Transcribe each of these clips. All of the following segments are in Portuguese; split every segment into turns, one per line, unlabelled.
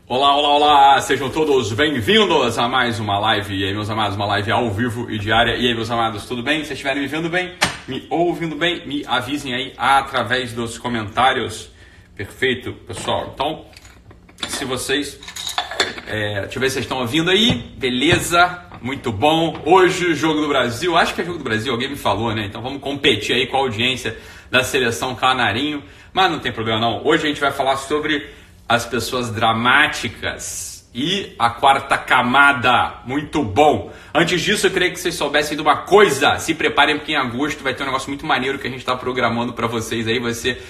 Olá, olá, olá! Sejam todos bem-vindos a mais uma live. E aí, meus amados, uma live ao vivo e diária. E aí, meus amados, tudo bem? Se estiverem me vendo bem, me ouvindo bem, me avisem aí através dos comentários. Perfeito, pessoal. Então, se vocês... deixa eu ver se vocês estão ouvindo aí. Beleza, muito bom. Hoje, Jogo do Brasil. Acho que é Jogo do Brasil, alguém me falou, né? Então vamos competir aí com a audiência da Seleção Canarinho. Mas não tem problema não. Hoje a gente vai falar sobre as pessoas dramáticas e a quarta camada. Muito bom. Antes disso, eu queria que vocês soubessem de uma coisa. Se preparem, porque em agosto vai ter um negócio muito maneiro que a gente está programando para vocês aí. Vai ser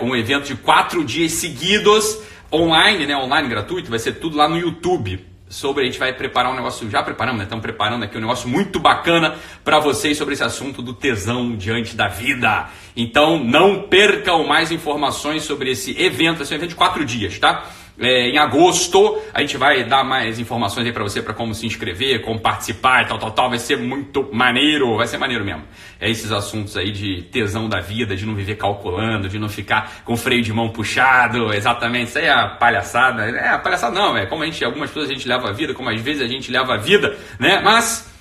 um evento de 4 dias seguidos, online, né? Online gratuito. Vai ser tudo lá no YouTube. A gente vai preparar um negócio, já preparamos, né? Estamos preparando aqui um negócio muito bacana para vocês sobre esse assunto do tesão diante da vida. Então não percam mais informações sobre esse evento. Esse é um evento de 4 dias, tá? Em agosto a gente vai dar mais informações aí para você, para como se inscrever, como participar e tal. Vai ser muito maneiro, vai ser maneiro mesmo. Esses assuntos aí de tesão da vida, de não viver calculando, de não ficar com o freio de mão puxado, exatamente. Isso aí é a palhaçada. A palhaçada não, como algumas pessoas a gente leva a vida, como às vezes a gente leva a vida, né? Mas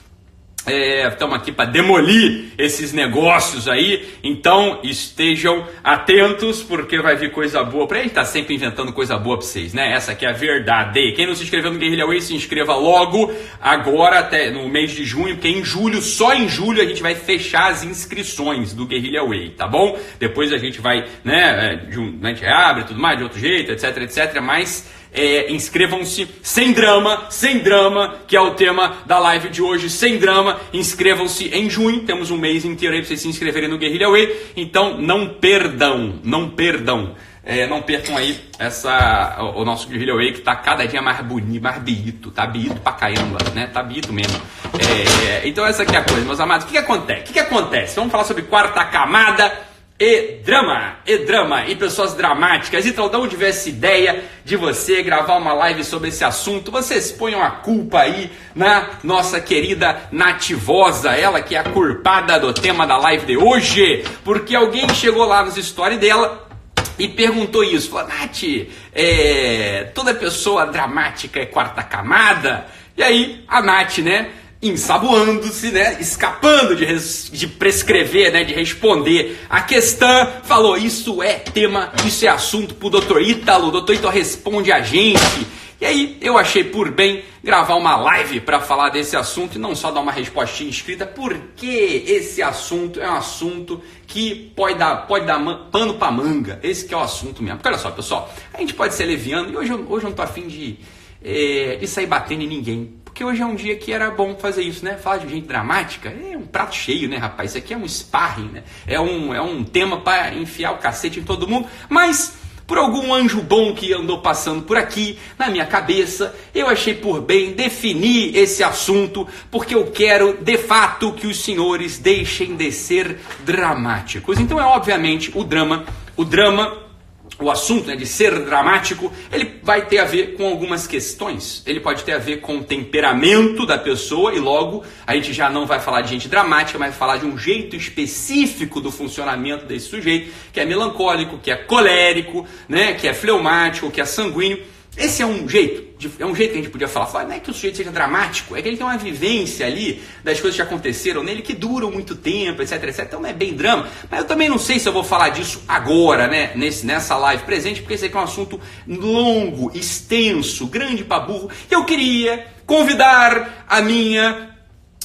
estamos aqui para demolir esses negócios aí, então estejam atentos, porque vai vir coisa boa. Pra gente tá sempre inventando coisa boa para vocês, né? Essa aqui é a verdade. Quem não se inscreveu no Guerrilla Way, se inscreva logo, agora até no mês de junho, porque em julho, só em julho a gente vai fechar as inscrições do Guerrilla Way, tá bom? Depois a gente vai, né, a gente abre tudo mais de outro jeito, etc, mas inscrevam-se sem drama, que é o tema da live de hoje, sem drama. Inscrevam-se em junho, temos um mês inteiro aí para vocês se inscreverem no Guerrilla Way, então não percam aí o nosso Guerrilla Way, que tá cada dia mais bonito, mais bonito, tá bonito pra caramba, né? Tá bonito mesmo. Então essa aqui é a coisa, meus amados. O que acontece? Vamos falar sobre quarta camada e drama, e pessoas dramáticas. Então, de onde veio essa ideia de você gravar uma live sobre esse assunto? Vocês ponham a culpa aí na nossa querida Nativosa, ela que é a culpada do tema da live de hoje, porque alguém chegou lá nos stories dela e perguntou isso, falou: Nath, toda pessoa dramática é quarta camada? E aí, a Nath, né, ensaboando-se, né, escapando de prescrever, né, de responder a questão, falou: isso é tema, isso é assunto pro Dr. Ítalo, o Dr. Ítalo responde a gente. E aí eu achei por bem gravar uma live para falar desse assunto e não só dar uma respostinha escrita, porque esse assunto é um assunto que pode dar pano para manga. Esse que é o assunto mesmo. Porque olha só, pessoal, a gente pode ser leviano e hoje eu não tô afim de sair batendo em ninguém. Porque hoje é um dia que era bom fazer isso, né? Falar de gente dramática é um prato cheio, né, rapaz? Isso aqui é um sparring, né? É um tema para enfiar o cacete em todo mundo. Mas, por algum anjo bom que andou passando por aqui, na minha cabeça, eu achei por bem definir esse assunto, porque eu quero, de fato, que os senhores deixem de ser dramáticos. Então, obviamente, o assunto, né, de ser dramático, ele vai ter a ver com algumas questões. Ele pode ter a ver com o temperamento da pessoa e logo a gente já não vai falar de gente dramática, mas vai falar de um jeito específico do funcionamento desse sujeito, que é melancólico, que é colérico, né, que é fleumático, que é sanguíneo. Esse é um jeito que a gente podia falar, não é que o sujeito seja dramático, é que ele tem uma vivência ali das coisas que aconteceram nele que duram muito tempo, etc. Então não é bem drama, mas eu também não sei se eu vou falar disso agora, né, nessa live presente, porque esse aqui é um assunto longo, extenso, grande pra burro, e eu queria convidar a minha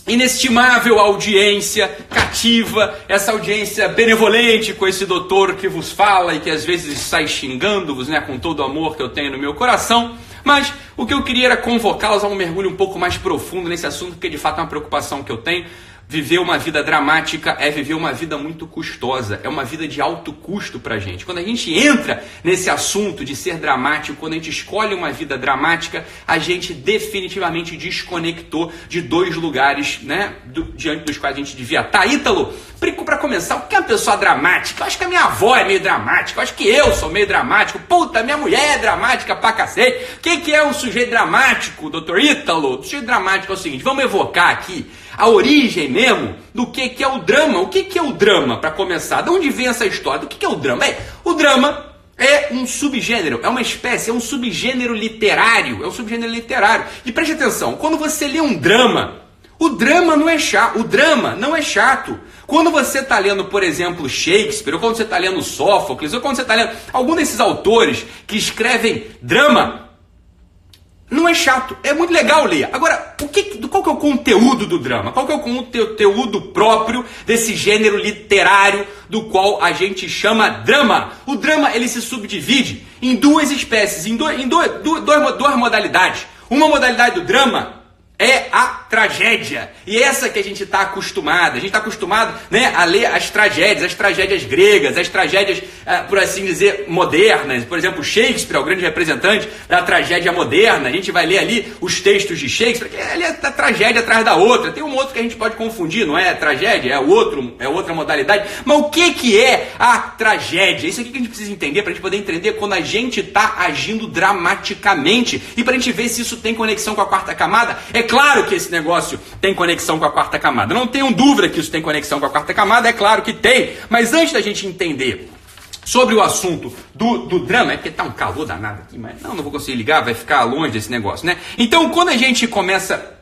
inestimável audiência cativa, essa audiência benevolente com esse doutor que vos fala e que às vezes sai xingando-vos, né, com todo o amor que eu tenho no meu coração. Mas o que eu queria era convocá-los a um mergulho um pouco mais profundo nesse assunto, porque de fato é uma preocupação que eu tenho. Viver uma vida dramática é viver uma vida muito custosa, é uma vida de alto custo pra gente. Quando a gente entra nesse assunto de ser dramático, quando a gente escolhe uma vida dramática, a gente definitivamente desconectou de 2 lugares, né, diante dos quais a gente devia estar. Ítalo, para começar, o que é uma pessoa dramática? Eu acho que a minha avó é meio dramática, eu acho que eu sou meio dramático, puta, minha mulher é dramática pra cacete. O que é um sujeito dramático, doutor Ítalo? O sujeito dramático é o seguinte, vamos evocar aqui a origem mesmo do que é o drama. O que é o drama, para começar? De onde vem essa história? Do que é o drama? O drama É um subgênero, é uma espécie, é um subgênero literário. É um subgênero literário. E preste atenção, quando você lê um drama, o drama não é chato. O drama não é chato. Quando você está lendo, por exemplo, Shakespeare, ou quando você está lendo Sófocles, ou quando você está lendo algum desses autores que escrevem drama, não é chato, é muito legal ler. Agora, qual que é o conteúdo do drama? Qual que é o conteúdo próprio desse gênero literário do qual a gente chama drama? O drama, ele se subdivide em duas espécies, em duas modalidades. Uma modalidade do drama é a tragédia. E essa que a gente está acostumado. A gente está acostumado, né, a ler as tragédias gregas, as tragédias, por assim dizer, modernas. Por exemplo, Shakespeare é o grande representante da tragédia moderna. A gente vai ler ali os textos de Shakespeare, que ali é a tragédia atrás da outra. Tem um outro que a gente pode confundir, não é tragédia, é outra modalidade. Mas o que é a tragédia? Isso aqui que a gente precisa entender para a gente poder entender quando a gente está agindo dramaticamente e para a gente ver se isso tem conexão com a quarta camada. É claro que esse negócio tem conexão com a quarta camada. Não tenham dúvida que isso tem conexão com a quarta camada, é claro que tem. Mas antes da gente entender sobre o assunto do drama, é porque tá um calor danado aqui, mas não vou conseguir ligar, vai ficar longe desse negócio, né? Então, quando a gente começa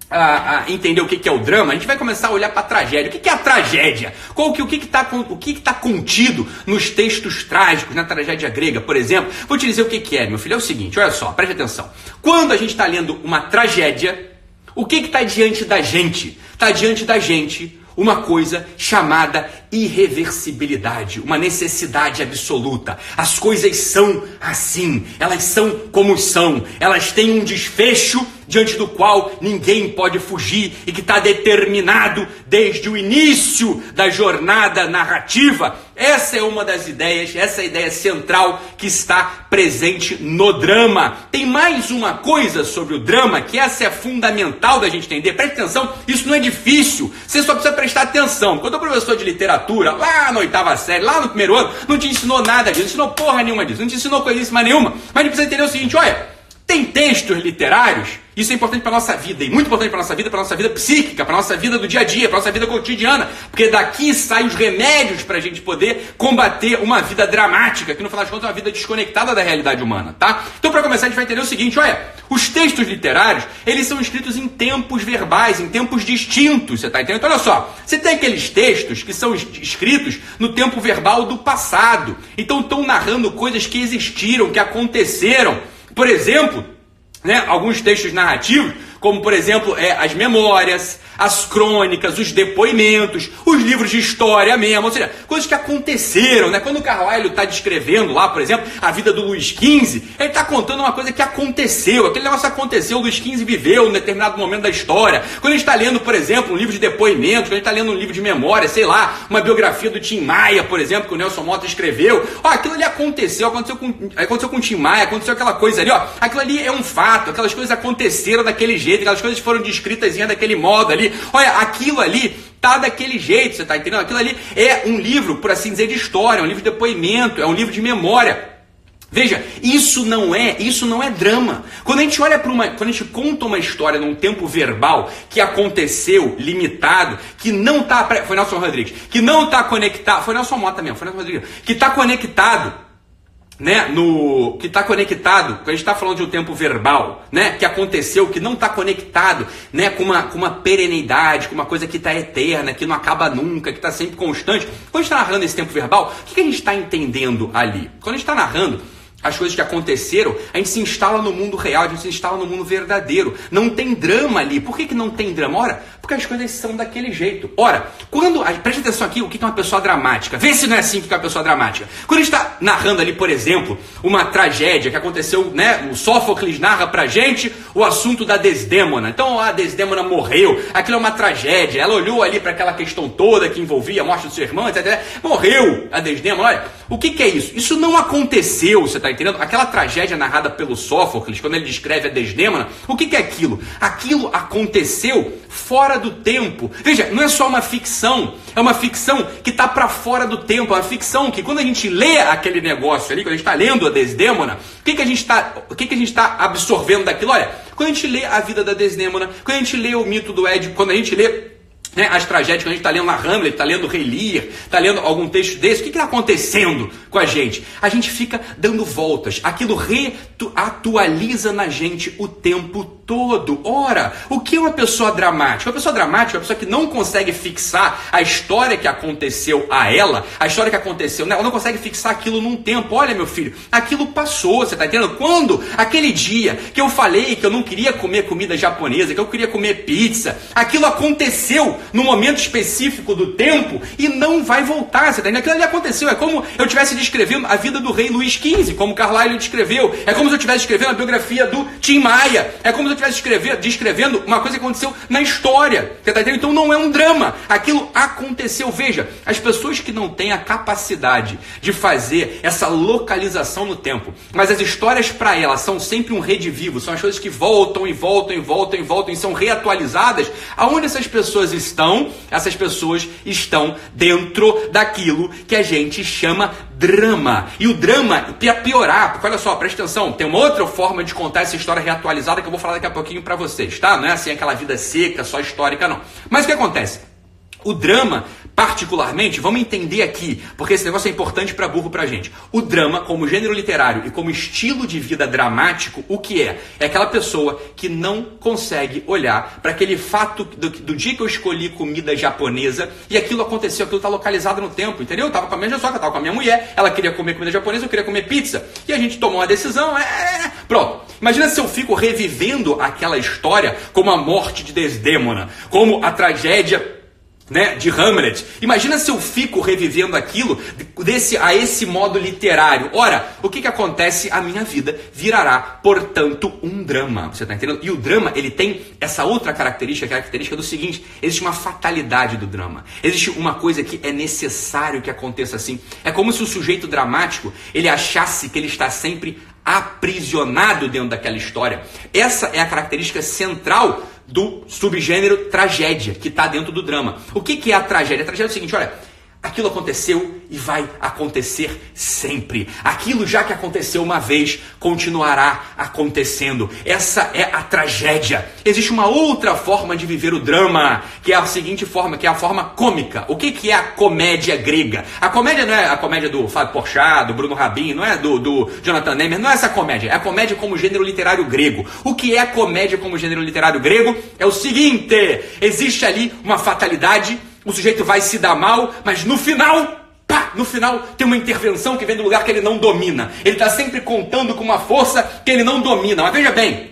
a entender o que é o drama, a gente vai começar a olhar para a tragédia. O que é a tragédia? O que está contido nos textos trágicos, na tragédia grega, por exemplo? Vou te dizer o que é, meu filho. É o seguinte, olha só, preste atenção. Quando a gente está lendo uma tragédia, o que está diante da gente? Está diante da gente uma coisa chamada irreversibilidade, uma necessidade absoluta. As coisas são assim, elas são como são, elas têm um desfecho diante do qual ninguém pode fugir e que está determinado desde o início da jornada narrativa. Essa é uma das ideias, essa é a ideia central que está presente no drama. Tem mais uma coisa sobre o drama, que essa é fundamental da gente entender. Preste atenção, isso não é difícil, você só precisa prestar atenção. Quando o professor de literatura, lá na 8ª série, lá no primeiro ano, não te ensinou nada disso, não ensinou porra nenhuma disso, não te ensinou coisíssima nenhuma, mas a gente precisa entender o seguinte, olha, tem textos literários, isso é importante para a nossa vida, e muito importante para a nossa vida psíquica, para a nossa vida do dia a dia, para a nossa vida cotidiana, porque daqui saem os remédios para a gente poder combater uma vida dramática, que no final das contas é uma vida desconectada da realidade humana, tá? Então, para começar, a gente vai entender o seguinte, olha, os textos literários, eles são escritos em tempos verbais, em tempos distintos, você tá entendendo? Então, olha só, você tem aqueles textos que são escritos no tempo verbal do passado, então estão narrando coisas que existiram, que aconteceram. Por exemplo, né, alguns textos narrativos, como por exemplo as memórias, as crônicas, os depoimentos, os livros de história mesmo, ou seja, coisas que aconteceram, né? Quando o Carlyle está descrevendo lá, por exemplo, a vida do Luís XV, ele está contando uma coisa que aconteceu, aquele negócio aconteceu, o Luís XV viveu em determinado momento da história. Quando a gente está lendo, por exemplo, um livro de depoimentos, quando a gente está lendo um livro de memória, sei lá, uma biografia do Tim Maia, por exemplo, que o Nelson Motta escreveu, ó, aquilo ali aconteceu com o Tim Maia, aconteceu aquela coisa ali, ó, aquilo ali é um fato, aquelas coisas aconteceram daquele jeito, aquelas coisas foram descritas daquele modo ali. Olha, aquilo ali tá daquele jeito, você tá entendendo? Aquilo ali é um livro, por assim dizer, de história, é um livro de depoimento, é um livro de memória. Veja, isso não é drama. Quando a gente olha quando a gente conta uma história num tempo verbal que aconteceu, limitado, que não tá, foi Nelson Rodrigues, que não tá conectado, foi Nelson Motta mesmo, foi Nelson Rodrigues, que tá conectado, né, que está conectado, quando a gente está falando de um tempo verbal, né, que aconteceu, que não está conectado, né, com uma perenidade, com uma coisa que está eterna, que não acaba nunca, que está sempre constante. Quando a gente está narrando esse tempo verbal, o que a gente está entendendo ali? Quando a gente está narrando as coisas que aconteceram, a gente se instala no mundo real, a gente se instala no mundo verdadeiro. Não tem drama ali. Por que não tem drama? Ora, porque as coisas são daquele jeito. Ora, preste atenção aqui, o que é uma pessoa dramática. Vê se não é assim que é uma pessoa dramática. Quando a gente está narrando ali, por exemplo, uma tragédia que aconteceu, né? O Sófocles narra pra gente o assunto da Desdémona. Então, a Desdémona morreu, aquilo é uma tragédia. Ela olhou ali para aquela questão toda que envolvia a morte do seu irmão, etc. Morreu a Desdémona. Olha, o que é isso? Isso não aconteceu, você está entendendo? Aquela tragédia narrada pelo Sófocles, quando ele descreve a Desdémona, o que é aquilo? Aquilo aconteceu fora do tempo. Veja, não é só uma ficção, é uma ficção que está para fora do tempo, é uma ficção que quando a gente lê aquele negócio ali, quando a gente está lendo a Desdémona, o que a gente está absorvendo daquilo? Olha, quando a gente lê a vida da Desdémona, quando a gente lê o mito do Édipo, quando a gente lê né, as tragédias que a gente está lendo na Hamlet, está lendo Rei Lear, está lendo algum texto desse, o que está acontecendo com a gente? A gente fica dando voltas, aquilo atualiza na gente o tempo todo. Ora, o que é uma pessoa dramática? Uma pessoa dramática é uma pessoa que não consegue fixar a história que aconteceu a ela, a história que aconteceu nela, não consegue fixar aquilo num tempo. Olha, meu filho, aquilo passou, você está entendendo? Quando aquele dia que eu falei que eu não queria comer comida japonesa, que eu queria comer pizza, aquilo aconteceu no momento específico do tempo e não vai voltar, você tá entendendo? Aquilo ali aconteceu, é como eu estivesse descrevendo a vida do rei Luís XV, como Carlyle descreveu, é como se eu estivesse escrevendo a biografia do Tim Maia, é como se eu estivesse descrevendo uma coisa que aconteceu na história, você tá entendendo? Então não é um drama, aquilo aconteceu. Veja, as pessoas que não têm a capacidade de fazer essa localização no tempo, mas as histórias para elas são sempre um redivivo, são as coisas que voltam e voltam e voltam e voltam e são reatualizadas. Aonde essas pessoas estão? Essas pessoas estão dentro daquilo que a gente chama drama. E o drama, para piorar, porque olha só, presta atenção, tem uma outra forma de contar essa história reatualizada que eu vou falar daqui a pouquinho para vocês, tá? Não é assim aquela vida seca, só histórica, não. Mas o que acontece? O drama, particularmente, vamos entender aqui, porque esse negócio é importante para burro pra gente. O drama, como gênero literário e como estilo de vida dramático, o que é? É aquela pessoa que não consegue olhar para aquele fato do dia que eu escolhi comida japonesa e aquilo aconteceu, aquilo está localizado no tempo, entendeu? Eu tava com a minha sogra, tava com a minha mulher, ela queria comer comida japonesa, eu queria comer pizza. E a gente tomou uma decisão, pronto. Imagina se eu fico revivendo aquela história como a morte de Desdémona, como a tragédia, né, de Hamlet. Imagina se eu fico revivendo aquilo a esse modo literário. Ora, o que acontece? A minha vida virará, portanto, um drama. Você está entendendo? E o drama, ele tem essa outra característica, a característica do seguinte: existe uma fatalidade do drama. Existe uma coisa que é necessário que aconteça assim. É como se o sujeito dramático, ele achasse que ele está sempre aprisionado dentro daquela história. Essa é a característica central do subgênero tragédia, que está dentro do drama. O que é a tragédia? A tragédia é o seguinte, olha, aquilo aconteceu e vai acontecer sempre. Aquilo já que aconteceu uma vez, continuará acontecendo. Essa é a tragédia. Existe uma outra forma de viver o drama, que é a seguinte forma, que é a forma cômica. O que é a comédia grega? A comédia não é a comédia do Fábio Porchat, do Bruno Rabin, não é do Jonathan Neymer, não é essa comédia. É a comédia como gênero literário grego. O que é a comédia como gênero literário grego? É o seguinte, existe ali uma fatalidade, o sujeito vai se dar mal, mas no final tem uma intervenção que vem do lugar que ele não domina. Ele está sempre contando com uma força que ele não domina. Mas veja bem,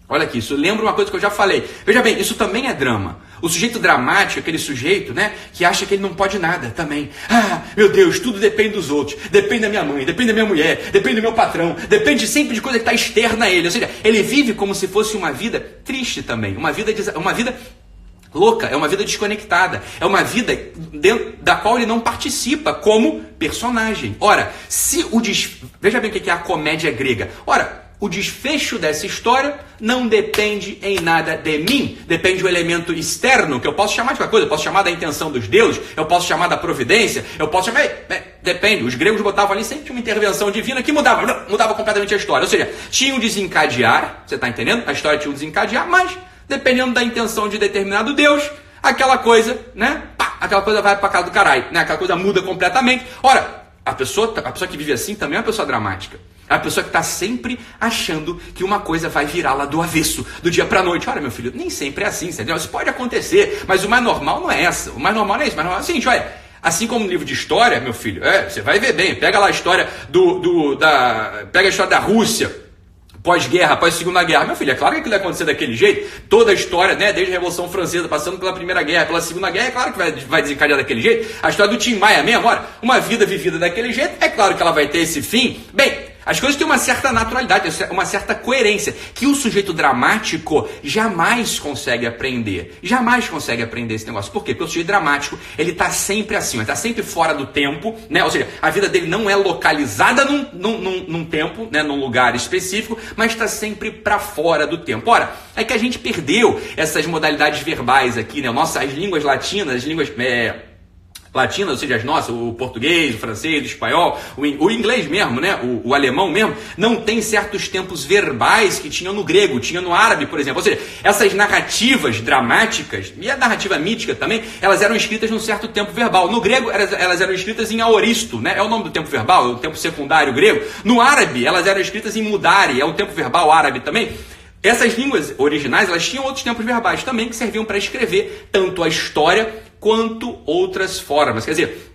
olha aqui, isso lembra uma coisa que eu já falei. Veja bem, isso também é drama. O sujeito dramático, aquele sujeito, né, que acha que ele não pode nada também. Ah, meu Deus, tudo depende dos outros. Depende da minha mãe, depende da minha mulher, depende do meu patrão. Depende sempre de coisa que está externa a ele. Ou seja, ele vive como se fosse uma vida triste também. Uma vida louca, é uma vida desconectada, é uma vida dentro da qual ele não participa como personagem. Ora, veja bem o que é a comédia grega. Ora, o desfecho dessa história não depende em nada de mim, depende do elemento externo, que eu posso chamar de qualquer coisa, eu posso chamar da intenção dos deuses, eu posso chamar da providência, eu posso chamar... Depende, os gregos botavam ali sempre uma intervenção divina que mudava completamente a história. Ou seja, tinha um desencadear, você está entendendo? A história tinha um desencadear, mas dependendo da intenção de determinado Deus, aquela coisa, né? Aquela coisa vai para casa do caralho, né? Aquela coisa muda completamente. Ora, a pessoa que vive assim também é uma pessoa dramática. É uma pessoa que está sempre achando que uma coisa vai virar lá do avesso, do dia para a noite. Olha, meu filho, nem sempre é assim, entendeu? Isso pode acontecer, mas o mais normal não é essa. O mais normal não é isso. O mais normal é o seguinte, olha, assim como no livro de história, meu filho, você vai ver bem. Pega lá a história pega a história da Rússia, pós-guerra, pós-segunda guerra. Meu filho, é claro que aquilo vai acontecer daquele jeito. Toda a história, né, desde a Revolução Francesa, passando pela Primeira Guerra, pela Segunda Guerra, é claro que vai desencadear daquele jeito. A história do Tim Maia mesmo, olha, uma vida vivida daquele jeito, é claro que ela vai ter esse fim. Bem, as coisas têm uma certa naturalidade, uma certa coerência, que o sujeito dramático jamais consegue aprender. Jamais consegue aprender esse negócio. Por quê? Porque o sujeito dramático, ele está sempre assim, ele está sempre fora do tempo, né? Ou seja, a vida dele não é localizada num tempo, né? Num lugar específico, mas está sempre para fora do tempo. Ora, é que a gente perdeu essas modalidades verbais aqui, né? As línguas latinas, as línguas... latinas, ou seja, as nossas, o português, o francês, o espanhol, o inglês mesmo, né? O alemão mesmo, não tem certos tempos verbais que tinham no grego, tinha no árabe, por exemplo. Ou seja, essas narrativas dramáticas, e a narrativa mítica também, elas eram escritas num certo tempo verbal. No grego, elas eram escritas em aoristo, né? É o nome do tempo verbal, é o tempo secundário grego. No árabe, elas eram escritas em mudari, é o tempo verbal árabe também. Essas línguas originais, elas tinham outros tempos verbais também que serviam para escrever tanto a história quanto outras formas. Quer dizer,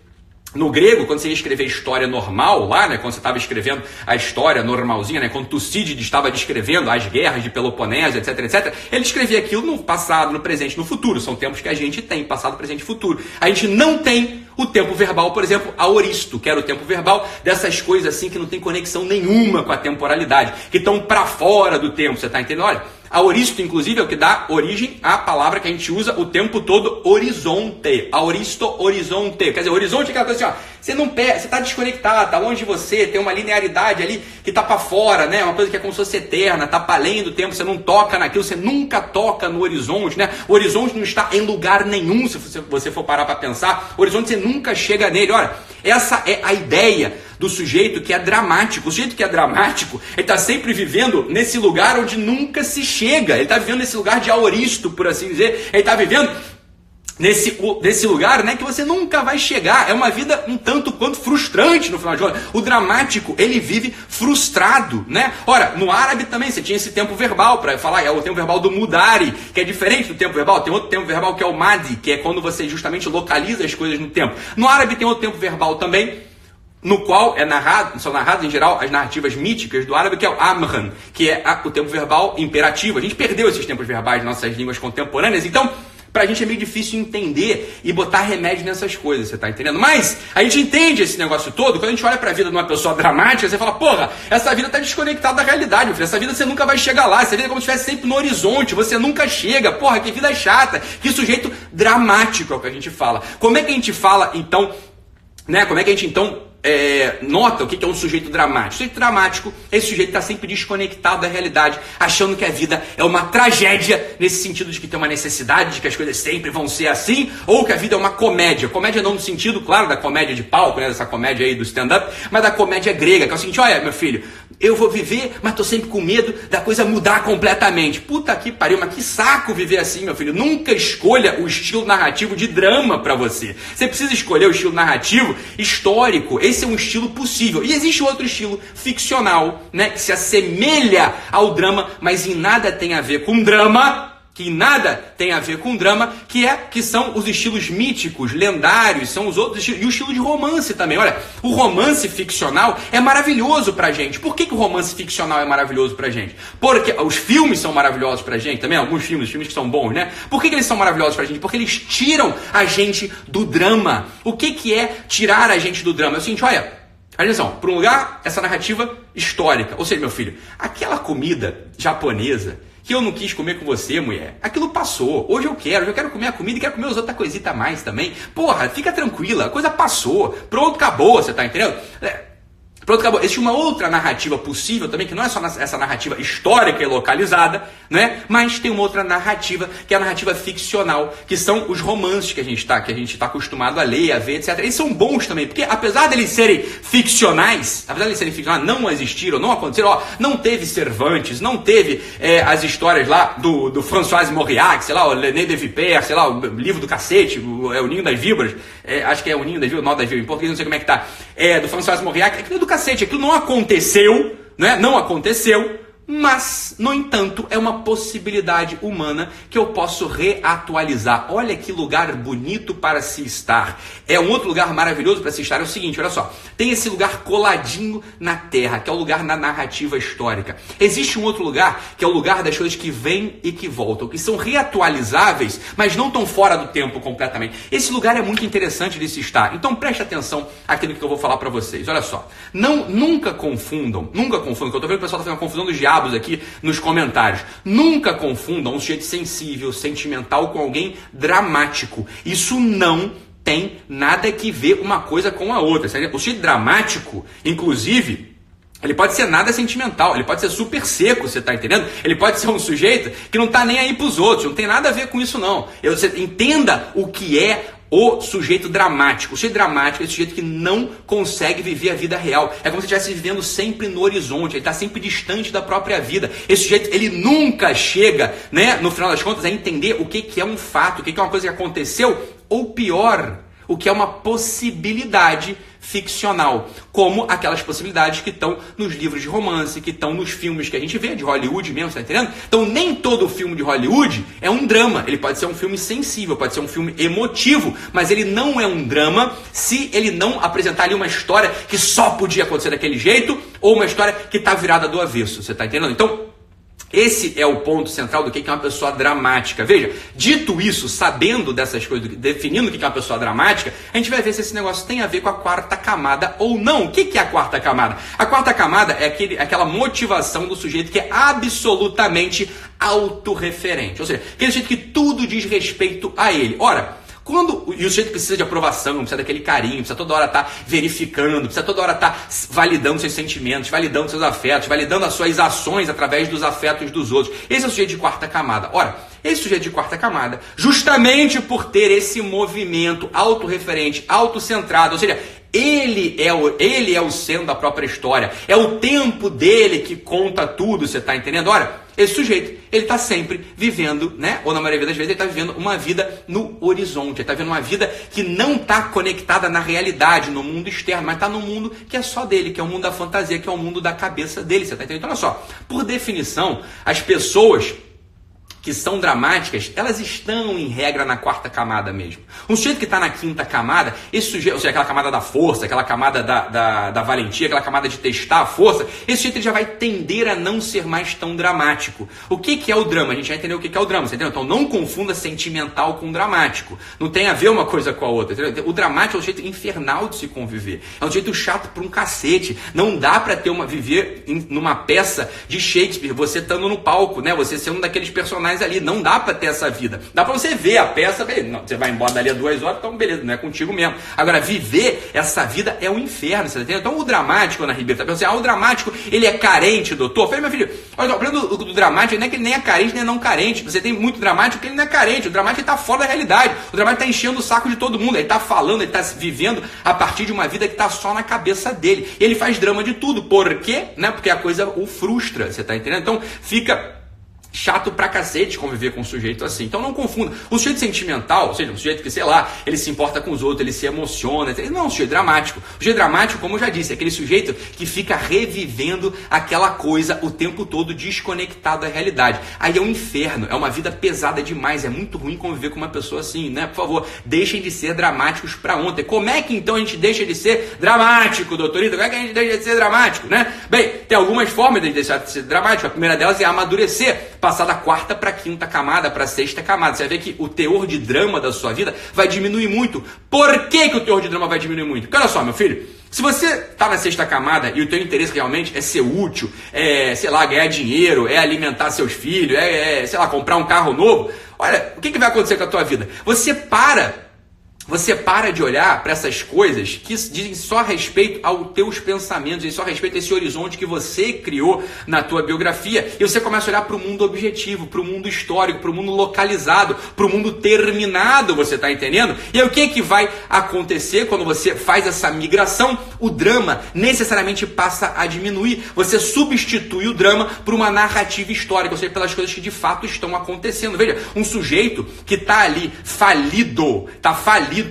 no grego, quando você ia escrever história normal lá, né, quando você estava escrevendo a história normalzinha, né, quando Tucídides estava descrevendo as guerras de Peloponeso, etc, etc, ele escrevia aquilo no passado, no presente, no futuro. São tempos que a gente tem, passado, presente e futuro. A gente não tem o tempo verbal, por exemplo, aoristo, que era o tempo verbal dessas coisas assim que não tem conexão nenhuma com a temporalidade, que estão para fora do tempo, você está entendendo? Olha, aoristo, inclusive, é o que dá origem à palavra que a gente usa o tempo todo, horizonte. Aoristo, horizonte. Quer dizer, horizonte é aquela coisa assim, ó, você está desconectado, está longe de você, tem uma linearidade ali que está para fora, né? Uma coisa que é como se fosse eterna, está para além do tempo, você não toca naquilo, você nunca toca no horizonte, né? O horizonte não está em lugar nenhum, se você for parar para pensar. O horizonte você nunca chega nele. Olha, essa é a ideia do sujeito que é dramático. O sujeito que é dramático, ele está sempre vivendo nesse lugar onde nunca se chega. Ele está vivendo nesse lugar de aoristo, por assim dizer. Ele está vivendo nesse lugar, né, que você nunca vai chegar. É uma vida um tanto quanto frustrante no final de contas. O dramático, ele vive frustrado, né? Ora, no árabe também você tinha esse tempo verbal para falar, é o tempo verbal do mudari, que é diferente do tempo verbal. Tem outro tempo verbal que é o madi, que é quando você justamente localiza as coisas no tempo. No árabe tem outro tempo verbal também, no qual são narradas em geral as narrativas míticas do árabe, que é o amran, que é o tempo verbal imperativo. A gente perdeu esses tempos verbais nas nossas línguas contemporâneas, então pra gente é meio difícil entender e botar remédio nessas coisas, você tá entendendo? Mas a gente entende esse negócio todo quando a gente olha pra vida de uma pessoa dramática, você fala, porra, essa vida tá desconectada da realidade, meu filho. Essa vida você nunca vai chegar lá, essa vida é como se estivesse sempre no horizonte, você nunca chega, porra, que vida chata, que sujeito dramático é o que a gente fala. Como é que a gente fala, então, né, como é que a gente, então, nota o que é um sujeito dramático? O sujeito dramático é esse sujeito que está sempre desconectado da realidade, achando que a vida é uma tragédia, nesse sentido de que tem uma necessidade de que as coisas sempre vão ser assim, ou que a vida é uma comédia. Comédia não no sentido, claro, da comédia de palco, né, dessa comédia aí do stand-up, mas da comédia grega, que é o seguinte, olha, meu filho, eu vou viver, mas tô sempre com medo da coisa mudar completamente. Puta que pariu, mas que saco viver assim, meu filho. Nunca escolha o estilo narrativo de drama para você. Você precisa escolher o estilo narrativo histórico. Esse é um estilo possível. E existe outro estilo ficcional, né, que se assemelha ao drama, mas em nada tem a ver com drama, que são os estilos míticos, lendários, são os outros estilos, e o estilo de romance também. Olha, o romance ficcional é maravilhoso pra gente. Por que o romance ficcional é maravilhoso pra gente? Porque os filmes são maravilhosos pra gente também, alguns filmes que são bons, né? Por que eles são maravilhosos pra gente? Porque eles tiram a gente do drama. O que é tirar a gente do drama? É o seguinte, olha, atenção, para um lugar, essa narrativa histórica. Ou seja, meu filho, aquela comida japonesa que eu não quis comer com você, mulher, aquilo passou. Hoje eu quero comer a comida e quero comer as outras coisitas a mais também. Porra, fica tranquila, a coisa passou. Pronto, acabou, você tá entendendo? Pronto, acabou. Existe uma outra narrativa possível também, que não é só essa narrativa histórica e localizada, né? Mas tem uma outra narrativa, que é a narrativa ficcional, que são os romances que a gente tá acostumado a ler, a ver, etc. Eles são bons também, porque apesar deles serem ficcionais, não existiram, não aconteceram, não teve Cervantes, não teve as histórias lá do François Mauriac, sei lá, o René de Vipère, sei lá, o livro do cacete, o Ninho das Víboras, acho que é o Ninho das Víboras, o Nó das Víboras, em português não sei como é que tá, do François Mauriac, aquilo do cacete, aquilo não aconteceu, né? Não aconteceu, mas, no entanto, é uma possibilidade humana que eu posso reatualizar. Olha que lugar bonito para se estar. É um outro lugar maravilhoso para se estar. É o seguinte, olha só. Tem esse lugar coladinho na Terra, que é o lugar na narrativa histórica. Existe um outro lugar, que é o lugar das coisas que vêm e que voltam, que são reatualizáveis, mas não estão fora do tempo completamente. Esse lugar é muito interessante de se estar. Então, preste atenção àquilo que eu vou falar para vocês. Olha só. Nunca confundam, que eu estou vendo que o pessoal está fazendo uma confusão dos diabos aqui nos comentários. Nunca confundam um sujeito sensível, sentimental com alguém dramático. Isso não tem nada que ver uma coisa com a outra. O sujeito dramático, inclusive, ele pode ser nada sentimental, ele pode ser super seco, você tá entendendo? Ele pode ser um sujeito que não tá nem aí pros outros, não tem nada a ver com isso não. Você entenda o que é o sujeito dramático. O sujeito dramático é esse sujeito que não consegue viver a vida real. É como se estivesse vivendo sempre no horizonte, ele está sempre distante da própria vida. Esse sujeito, ele nunca chega, né, no final das contas, a entender o que é um fato, o que é uma coisa que aconteceu, ou pior, o que é uma possibilidade ficcional, como aquelas possibilidades que estão nos livros de romance, que estão nos filmes que a gente vê, de Hollywood mesmo, tá entendendo? Então nem todo filme de Hollywood é um drama, ele pode ser um filme sensível, pode ser um filme emotivo, mas ele não é um drama se ele não apresentar ali uma história que só podia acontecer daquele jeito, ou uma história que está virada do avesso, você tá entendendo? Então, esse é o ponto central do que é uma pessoa dramática. Veja, dito isso, sabendo dessas coisas, definindo o que é uma pessoa dramática, a gente vai ver se esse negócio tem a ver com a quarta camada ou não. O que é a quarta camada? A quarta camada é aquela motivação do sujeito que é absolutamente autorreferente. Ou seja, aquele sujeito que tudo diz respeito a ele. Ora, e o sujeito precisa de aprovação, precisa daquele carinho, precisa toda hora estar verificando, precisa toda hora estar validando seus sentimentos, validando seus afetos, validando as suas ações através dos afetos dos outros. Esse é o sujeito de quarta camada. Ora, esse sujeito de quarta camada, justamente por ter esse movimento autorreferente, autocentrado, ou seja, ele é o centro da própria história, é o tempo dele que conta tudo, você está entendendo? Ora, esse sujeito, ele está sempre vivendo, né? Ou na maioria das vezes, ele está vivendo uma vida no horizonte, ele está vivendo uma vida que não está conectada na realidade, no mundo externo, mas está no mundo que é só dele, que é o mundo da fantasia, que é o mundo da cabeça dele, você está entendendo? Então, olha só, por definição, as pessoas que são dramáticas, elas estão em regra na quarta camada mesmo. Um sujeito que está na quinta camada, esse sujeito, ou seja, aquela camada da força, aquela camada da valentia, aquela camada de testar a força, esse sujeito ele já vai tender a não ser mais tão dramático. O que é o drama? A gente já entendeu o que é o drama, você entendeu? Então não confunda sentimental com dramático. Não tem a ver uma coisa com a outra, entendeu? O dramático é um jeito infernal de se conviver. É um jeito chato por um cacete. Não dá para viver numa peça de Shakespeare, você estando no palco, né? Você sendo um daqueles personagens ali, não dá pra ter essa vida. Dá pra você ver a peça, beleza. Não, você vai embora dali a 2 horas, então beleza, não é contigo mesmo. Agora, viver essa vida é um inferno, você tá entendendo? Então o dramático, Ana Ribeiro, tá pensando assim, o dramático, ele é carente, doutor? Eu falei, meu filho, olha, o problema do dramático não é que ele nem é carente, nem é não carente. Você tem muito dramático que ele não é carente, o dramático ele tá fora da realidade. O dramático tá enchendo o saco de todo mundo, ele tá falando, ele tá vivendo a partir de uma vida que tá só na cabeça dele. E ele faz drama de tudo. Por quê? Né? Porque a coisa o frustra, você tá entendendo? Então fica chato pra cacete conviver com um sujeito assim. Então não confunda. O sujeito sentimental, ou seja, um sujeito que, sei lá, ele se importa com os outros, ele se emociona, ele não é um sujeito dramático. O sujeito dramático, como eu já disse, é aquele sujeito que fica revivendo aquela coisa o tempo todo desconectado da realidade. Aí é um inferno, é uma vida pesada demais, é muito ruim conviver com uma pessoa assim, né? Por favor, deixem de ser dramáticos pra ontem. Como é que então a gente deixa de ser dramático, doutorita? Como é que a gente deixa de ser dramático, né? Bem, tem algumas formas de deixar de ser dramático. A primeira delas é amadurecer. Passar da quarta para quinta camada, para sexta camada. Você vai ver que o teor de drama da sua vida vai diminuir muito. Por que o teor de drama vai diminuir muito? Porque olha só, meu filho, se você está na sexta camada e o teu interesse realmente é ser útil, é, sei lá, ganhar dinheiro, é alimentar seus filhos, sei lá, comprar um carro novo, olha, o que vai acontecer com a tua vida? Você para de olhar para essas coisas que dizem só respeito aos teus pensamentos, e só respeito a esse horizonte que você criou na tua biografia, e você começa a olhar para o mundo objetivo, para o mundo histórico, para o mundo localizado, para o mundo terminado, você está entendendo? E aí, o que vai acontecer quando você faz essa migração? O drama necessariamente passa a diminuir. Você substitui o drama por uma narrativa histórica, ou seja, pelas coisas que de fato estão acontecendo. Veja, um sujeito que está ali falido,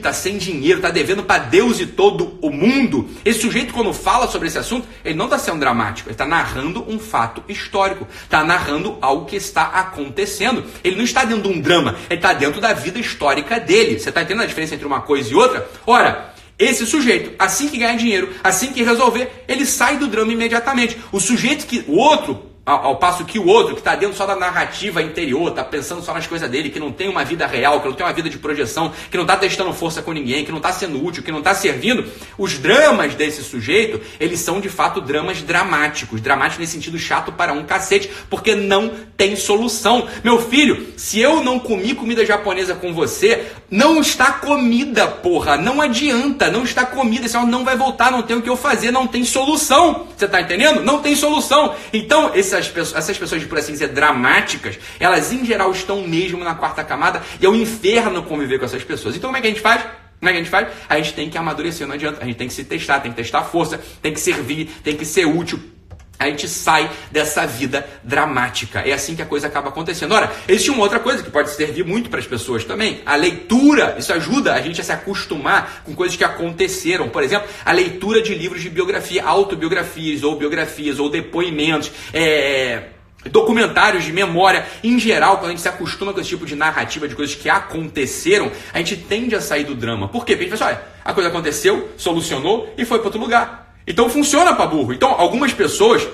tá sem dinheiro, tá devendo para Deus e todo o mundo. Esse sujeito, quando fala sobre esse assunto, ele não está sendo dramático, ele está narrando um fato histórico, está narrando algo que está acontecendo. Ele não está dentro de um drama, ele está dentro da vida histórica dele. Você está entendendo a diferença entre uma coisa e outra? Ora, esse sujeito, assim que ganhar dinheiro, assim que resolver, ele sai do drama imediatamente. O sujeito que, o outro, ao passo que o outro, que está dentro só da narrativa interior, está pensando só nas coisas dele, que não tem uma vida real, que não tem uma vida de projeção, que não está testando força com ninguém, que não está sendo útil, que não está servindo, os dramas desse sujeito, eles são de fato dramas dramáticos. Dramáticos nesse sentido chato para um cacete, porque não tem solução. Meu filho, se eu não comi comida japonesa com você, Não está comida, porra. Não adianta, não está comida. Esse não vai voltar, não tem o que eu fazer, não tem solução. Você tá entendendo? Não tem solução. Então, essas pessoas, por assim dizer, dramáticas, elas em geral estão mesmo na quarta camada e é um inferno conviver com essas pessoas. Então, como é que a gente faz? Como é que a gente faz? A gente tem que amadurecer, não adianta. A gente tem que se testar, tem que testar força, tem que servir, tem que ser útil. A gente sai dessa vida dramática. É assim que a coisa acaba acontecendo. Ora, existe uma outra coisa que pode servir muito para as pessoas também. A leitura. Isso ajuda a gente a se acostumar com coisas que aconteceram. Por exemplo, a leitura de livros de biografia, autobiografias, ou depoimentos, documentários de memória. Em geral, quando a gente se acostuma com esse tipo de narrativa de coisas que aconteceram, a gente tende a sair do drama. Por quê? Porque a gente fala assim, olha, a coisa aconteceu, solucionou e foi para outro lugar. Então funciona para burro. Então algumas pessoas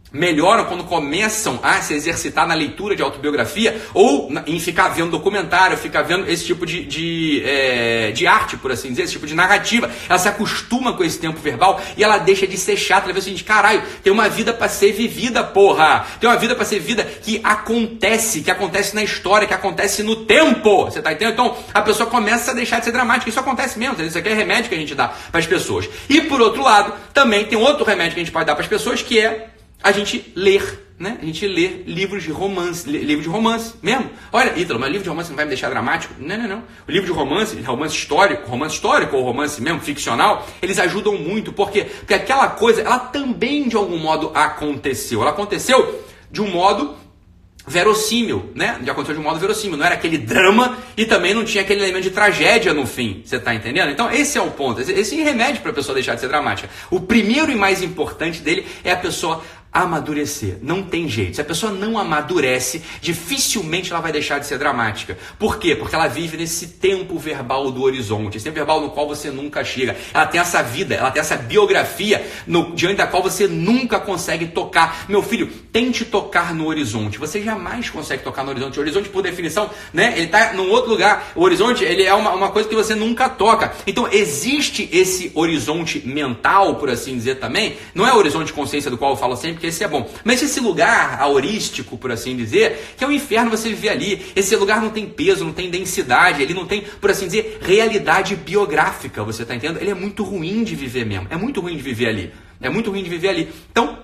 melhoram quando começam a se exercitar na leitura de autobiografia ou em ficar vendo documentário, ficar vendo esse tipo de arte, por assim dizer, esse tipo de narrativa. Ela se acostuma com esse tempo verbal e ela deixa de ser chata. Ela vê o seguinte, caralho, tem uma vida para ser vivida, porra. Tem uma vida para ser vivida que acontece na história, que acontece no tempo. Você tá entendendo? Então a pessoa começa a deixar de ser dramática. Isso acontece mesmo. Isso aqui é remédio que a gente dá para as pessoas. E por outro lado, também tem outro remédio que a gente pode dar para as pessoas, que é a gente ler, né? A gente lê livros de romance, livro de romance mesmo. Olha, Ítalo, mas livro de romance não vai me deixar dramático? Não. O livro de romance histórico ou romance mesmo, ficcional, eles ajudam muito. Por quê? Porque aquela coisa, ela também de algum modo aconteceu. Ela aconteceu de um modo verossímil, né? Já aconteceu de um modo verossímil. Não era aquele drama e também não tinha aquele elemento de tragédia no fim. Você tá entendendo? Então esse é o ponto. Esse é remédio para a pessoa deixar de ser dramática. O primeiro e mais importante dele é a pessoa amadurecer. Não tem jeito. Se a pessoa não amadurece, dificilmente ela vai deixar de ser dramática. Por quê? Porque ela vive nesse tempo verbal do horizonte, esse tempo verbal no qual você nunca chega. Ela tem essa vida, ela tem essa biografia diante da qual você nunca consegue tocar. Meu filho, tente tocar no horizonte. Você jamais consegue tocar no horizonte. O horizonte, por definição, né, ele está num outro lugar. O horizonte, ele é uma coisa que você nunca toca. Então, existe esse horizonte mental, por assim dizer também. Não é o horizonte de consciência do qual eu falo sempre, porque esse é bom. Mas esse lugar aurístico, por assim dizer, que é um inferno você viver ali. Esse lugar não tem peso, não tem densidade, ele não tem, por assim dizer, realidade biográfica, você está entendendo? Ele é muito ruim de viver mesmo. É muito ruim de viver ali. É muito ruim de viver ali. Então,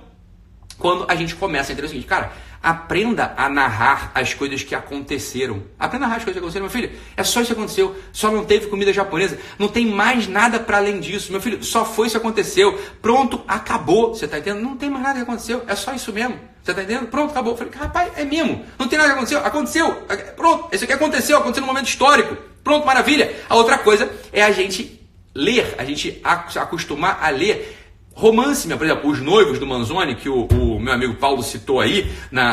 quando a gente começa a entender o seguinte, cara, aprenda a narrar as coisas que aconteceram. Aprenda a narrar as coisas que aconteceram. Meu filho, é só isso que aconteceu. Só não teve comida japonesa. Não tem mais nada para além disso. Meu filho, só foi isso que aconteceu. Pronto, acabou. Você tá entendendo? Não tem mais nada que aconteceu. É só isso mesmo. Você tá entendendo? Pronto, acabou. Eu falei, rapaz, é mesmo. Não tem nada que aconteceu. Aconteceu. Pronto, isso aqui aconteceu no momento histórico. Pronto, maravilha. A outra coisa é a gente ler, a gente acostumar a ler romance, por exemplo, Os Noivos do Manzoni, que o meu amigo Paulo citou aí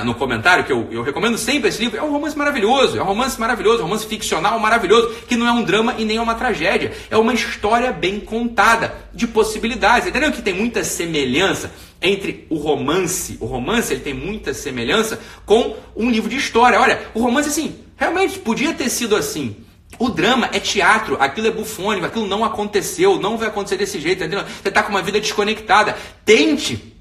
no comentário, que eu recomendo sempre esse livro. É um romance maravilhoso, um romance ficcional maravilhoso, que não é um drama e nem é uma tragédia. É uma história bem contada, de possibilidades. Entendeu que tem muita semelhança entre o romance? O romance, ele tem muita semelhança com um livro de história. Olha, o romance, assim, realmente podia ter sido assim. O drama é teatro, aquilo é bufônico, aquilo não aconteceu, não vai acontecer desse jeito, entendeu? Você está com uma vida desconectada. Tente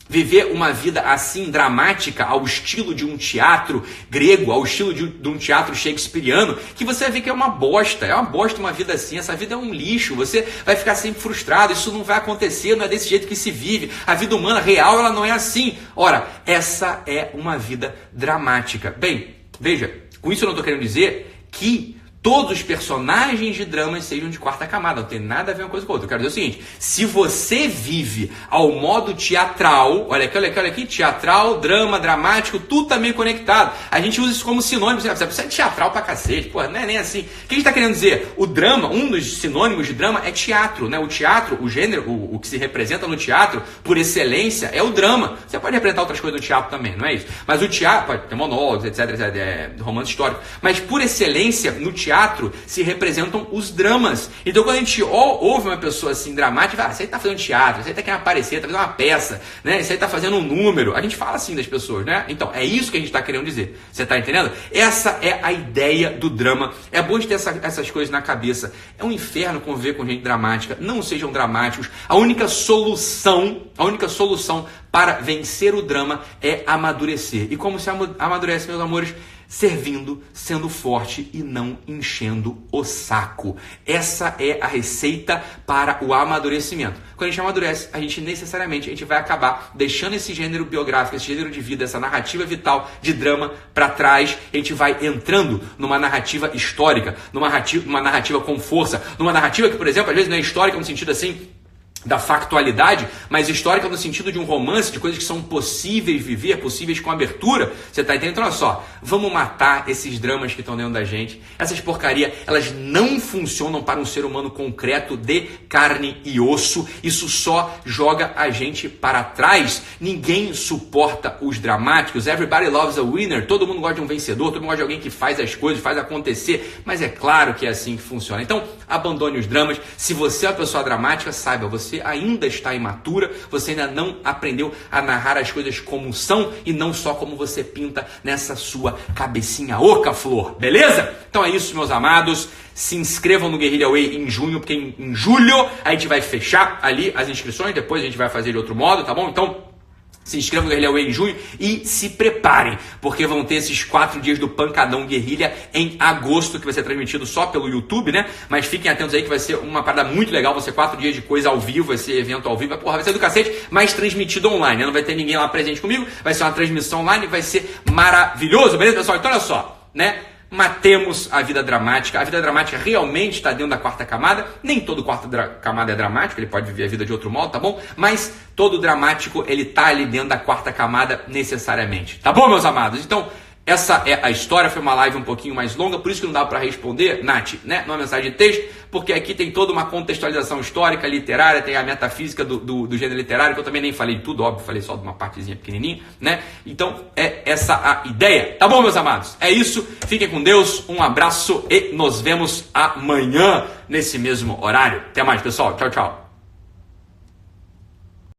viver uma vida assim, dramática, ao estilo de um teatro grego, ao estilo de um teatro shakespeariano, que você vai ver que é uma bosta uma vida assim, essa vida é um lixo, você vai ficar sempre frustrado, isso não vai acontecer, não é desse jeito que se vive, a vida humana real, ela não é assim. Ora, essa é uma vida dramática. Bem, veja, com isso eu não estou querendo dizer que todos os personagens de dramas sejam de quarta camada, não tem nada a ver uma coisa com a outra. Eu quero dizer o seguinte, se você vive ao modo teatral, olha aqui, teatral, drama, dramático, tudo tá meio conectado. A gente usa isso como sinônimo, você é teatral pra cacete, pô, não é nem assim. O que a gente tá querendo dizer? O drama, um dos sinônimos de drama é teatro, né? O teatro, o gênero, o que se representa no teatro, por excelência, é o drama. Você pode representar outras coisas no teatro também, não é isso? Mas o teatro, pode ter monólogos, etc, romance histórico, mas por excelência, no teatro se representam os dramas. Então quando a gente ouve uma pessoa assim dramática, fala, isso aí tá fazendo teatro, isso aí tá querendo aparecer, tá fazendo uma peça, né? Isso aí tá fazendo um número. A gente fala assim das pessoas, né? Então é isso que a gente tá querendo dizer. Você tá entendendo? Essa é a ideia do drama. É bom de ter essas coisas na cabeça. É um inferno conviver com gente dramática. Não sejam dramáticos. A única solução para vencer o drama é amadurecer. E como se amadurece, meus amores? servindo, sendo forte e não enchendo o saco. Essa é a receita para o amadurecimento. Quando a gente amadurece, a gente necessariamente vai acabar deixando esse gênero biográfico, esse gênero de vida, essa narrativa vital de drama para trás. A gente vai entrando numa narrativa histórica, numa narrativa com força, numa narrativa que, por exemplo, às vezes não é histórica no sentido assim da factualidade, mas histórica no sentido de um romance, de coisas que são possíveis viver, possíveis com abertura. Você tá entendendo? Então, olha só, vamos matar esses dramas que estão dentro da gente. Essas porcaria, elas não funcionam para um ser humano concreto de carne e osso. Isso só joga a gente para trás. Ninguém suporta os dramáticos. Everybody loves a winner. Todo mundo gosta de um vencedor, todo mundo gosta de alguém que faz as coisas, faz acontecer. Mas é claro que é assim que funciona. Então, abandone os dramas. Se você é uma pessoa dramática, saiba, você ainda está imatura, você ainda não aprendeu a narrar as coisas como são e não só como você pinta nessa sua cabecinha oca, flor, beleza? Então é isso, meus amados. Se inscrevam no Guerrilla Way em junho, porque em julho a gente vai fechar ali as inscrições, depois a gente vai fazer de outro modo, tá bom? Então se inscrevam no Guerrilla Way em junho e se preparem, porque vão ter esses 4 dias do Pancadão Guerrilha em agosto, que vai ser transmitido só pelo YouTube, né? Mas fiquem atentos aí que vai ser uma parada muito legal, vão ser 4 dias de coisa ao vivo, vai ser evento ao vivo, vai ser do cacete, mas transmitido online, né? Não vai ter ninguém lá presente comigo, vai ser uma transmissão online, vai ser maravilhoso, beleza, pessoal? Então olha só, né? Matemos a vida dramática. A vida dramática realmente está dentro da quarta camada. Nem todo quarta camada é dramático, ele pode viver a vida de outro modo, tá bom? Mas todo dramático, ele tá ali dentro da quarta camada necessariamente. Tá bom, meus amados? Então, essa é a história, foi uma live um pouquinho mais longa, por isso que não dá para responder, Nath, né, numa mensagem de texto, porque aqui tem toda uma contextualização histórica, literária, tem a metafísica do gênero literário, que eu também nem falei de tudo, óbvio, falei só de uma partezinha pequenininha, né? Então, é essa a ideia. Tá bom, meus amados? É isso, fiquem com Deus, um abraço e nos vemos amanhã nesse mesmo horário. Até mais, pessoal. Tchau, tchau.